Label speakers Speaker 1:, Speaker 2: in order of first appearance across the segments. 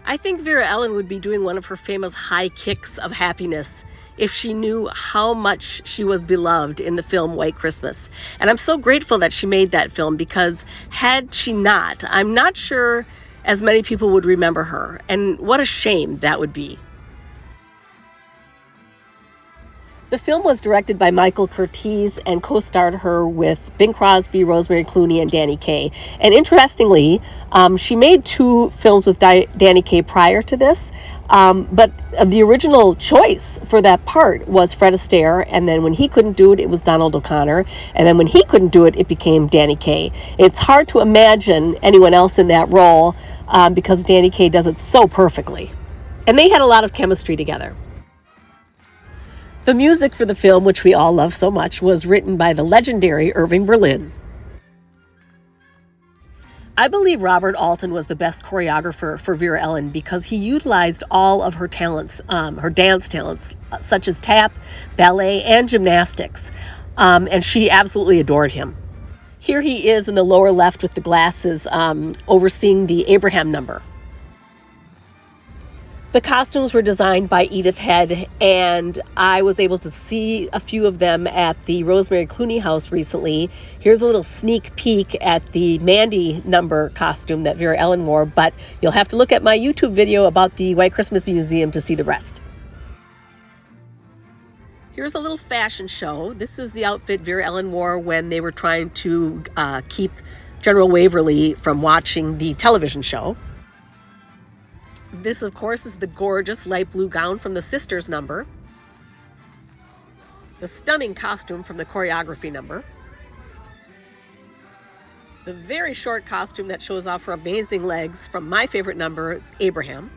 Speaker 1: I think Vera-Ellen would be doing one of her famous high kicks of happiness if she knew how much she was beloved in the film White Christmas. And I'm so grateful that she made that film, because had she not, I'm not sure as many people would remember her. And what a shame that would be. The film was directed by Michael Curtiz and co-starred her with Bing Crosby, Rosemary Clooney, and Danny Kaye. And interestingly, she made 2 films with Danny Kaye prior to this, but the original choice for that part was Fred Astaire, and then when he couldn't do it, it was Donald O'Connor, and then when he couldn't do it, it became Danny Kaye. It's hard to imagine anyone else in that role because Danny Kaye does it so perfectly. And they had a lot of chemistry together. The music for the film, which we all love so much, was written by the legendary Irving Berlin. I believe Robert Alton was the best choreographer for Vera-Ellen because he utilized all of her talents, her dance talents, such as tap, ballet, and gymnastics, and she absolutely adored him. Here he is in the lower left with the glasses, overseeing the Abraham number. The costumes were designed by Edith Head, and I was able to see a few of them at the Rosemary Clooney house recently. Here's a little sneak peek at the Mandy number costume that Vera-Ellen wore, but you'll have to look at my YouTube video about the White Christmas Museum to see the rest. Here's a little fashion show. This is the outfit Vera-Ellen wore when they were trying to keep General Waverly from watching the television show. This, of course, is the gorgeous light blue gown from the Sisters number. The stunning costume from the Choreography number. The very short costume that shows off her amazing legs from my favorite number, Abraham.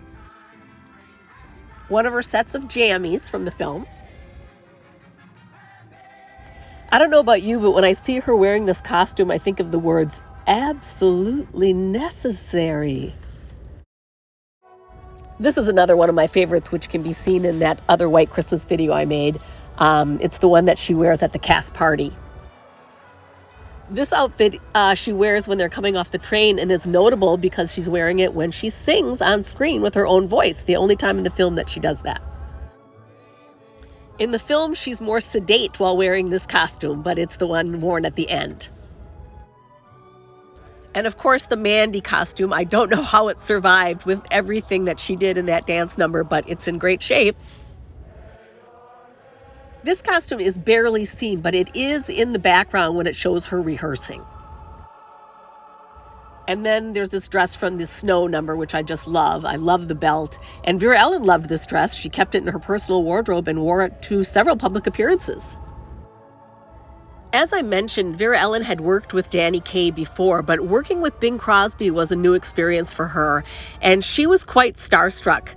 Speaker 1: One of her sets of jammies from the film. I don't know about you, but when I see her wearing this costume, I think of the words, absolutely necessary. This is another one of my favorites, which can be seen in that other White Christmas video I made. It's the one that she wears at the cast party. This outfit she wears when they're coming off the train, and is notable because she's wearing it when she sings on screen with her own voice, the only time in the film that she does that. In the film, she's more sedate while wearing this costume, but it's the one worn at the end. And of course, the Mandy costume, I don't know how it survived with everything that she did in that dance number, but it's in great shape. This costume is barely seen, but it is in the background when it shows her rehearsing. And then there's this dress from the Snow number, which I just love. I love the belt. And Vera-Ellen loved this dress. She kept it in her personal wardrobe and wore it to several public appearances. As I mentioned, Vera-Ellen had worked with Danny Kaye before, but working with Bing Crosby was a new experience for her, and she was quite starstruck.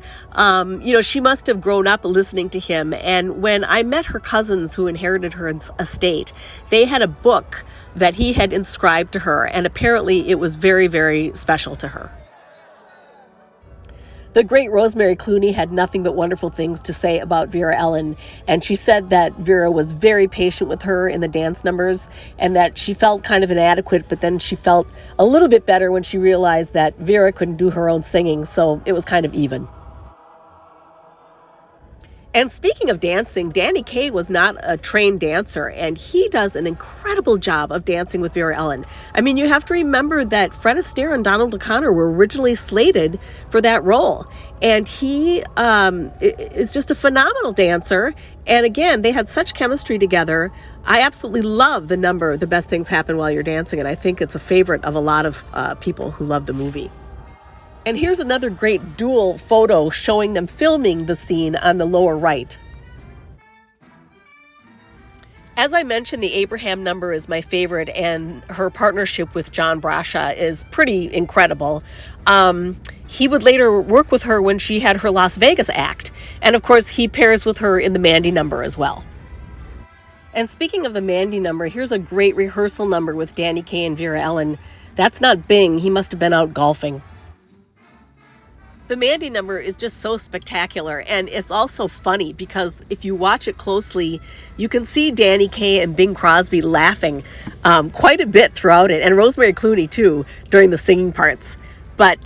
Speaker 1: She must have grown up listening to him, and when I met her cousins who inherited her estate, they had a book that he had inscribed to her, and apparently it was very, very special to her. The great Rosemary Clooney had nothing but wonderful things to say about Vera-Ellen, and she said that Vera was very patient with her in the dance numbers, and that she felt kind of inadequate, but then she felt a little bit better when she realized that Vera couldn't do her own singing, so it was kind of even. And speaking of dancing, Danny Kaye was not a trained dancer, and he does an incredible job of dancing with Vera-Ellen. I mean, you have to remember that Fred Astaire and Donald O'Connor were originally slated for that role, and he is just a phenomenal dancer. And again, they had such chemistry together. I absolutely love the number, The Best Things Happen While You're Dancing, and I think it's a favorite of a lot of people who love the movie. And here's another great dual photo showing them filming the scene on the lower right. As I mentioned, the Abraham number is my favorite, and her partnership with John Brasha is pretty incredible. He would later work with her when she had her Las Vegas act. And of course, he pairs with her in the Mandy number as well. And speaking of the Mandy number, here's a great rehearsal number with Danny Kaye and Vera-Ellen. That's not Bing. He must have been out golfing. The Mandy number is just so spectacular, and it's also funny because if you watch it closely, you can see Danny Kaye and Bing Crosby laughing quite a bit throughout it, and Rosemary Clooney too during the singing parts. But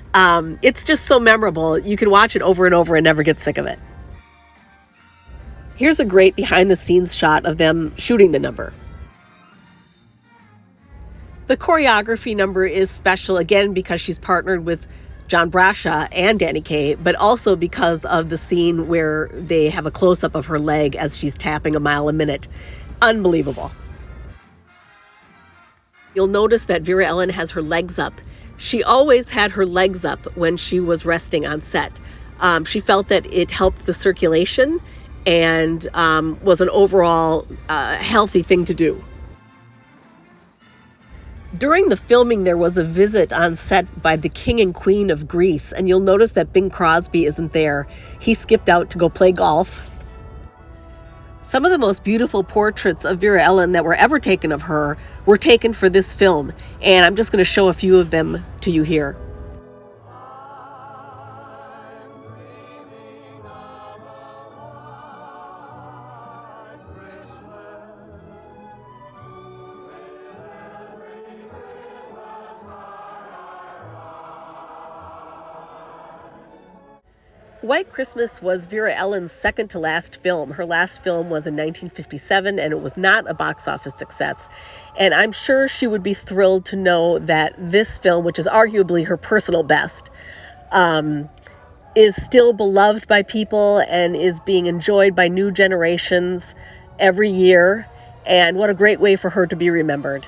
Speaker 1: it's just so memorable. You can watch it over and over and never get sick of it. Here's a great behind-the-scenes shot of them shooting the number. The choreography number is special, again, because she's partnered with John Brascia and Danny Kaye, but also because of the scene where they have a close-up of her leg as she's tapping a mile a minute. Unbelievable. You'll notice that Vera-Ellen has her legs up. She always had her legs up when she was resting on set. She felt that it helped the circulation and was an overall healthy thing to do. During the filming, there was a visit on set by the King and Queen of Greece, and you'll notice that Bing Crosby isn't there. He skipped out to go play golf. Some of the most beautiful portraits of Vera-Ellen that were ever taken of her were taken for this film, and I'm just going to show a few of them to you here. White Christmas was Vera-Ellen's second to last film. Her last film was in 1957, and it was not a box office success. And I'm sure she would be thrilled to know that this film, which is arguably her personal best, is still beloved by people and is being enjoyed by new generations every year. And what a great way for her to be remembered.